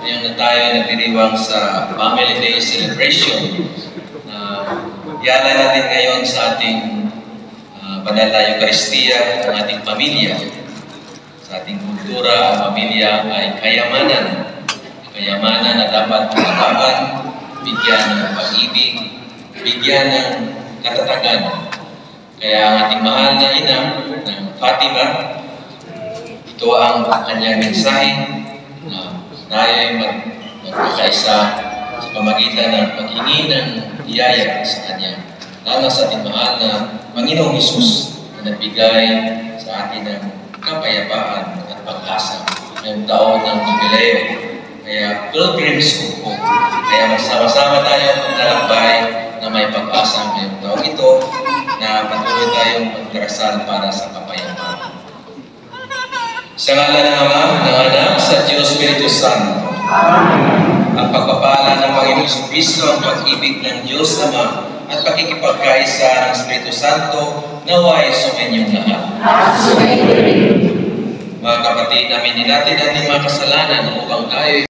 Ngayon na tayo nagdiriwang sa Family Day Celebration. Yala natin ngayon sa ating banal na Eucharistia ang ating pamilya. Sa ating kultura, ang pamilya ay kayamanan. Kayamanan na dapat pagkakaan, bigyan ng pag-ibig, bigyan ng katatagan. Kaya ang ating mahal na ina ng Fatima, ito ang kanyang mensahe na tayo ay magkakaisa sa pamagitan ng paghingi ng biyaya sa kanya. Lalo sa ating mahal na Panginoong Hesus na nagbigay sa atin ng kapayapaan at pag-asa ngayong taon ng Jubileo. Kaya pilgrims po. Kaya magsama-sama tayo maglalakbay na may pag-asa ngayong taon ito na patuloy tayong magdarasal para sa kapayapaan. Sa ngalan ng Ama, ng Anak, sa Diyos Espiritu Santo. Ang pagpapala ng Panginoong Kristo, ang pag-ibig ng Diyos Ama, at pakikipagkaisa ng Espiritu Santo, naway sumayinyong lahat. Mga kapatid, aminin natin ang mga kasalanan upang tayo'y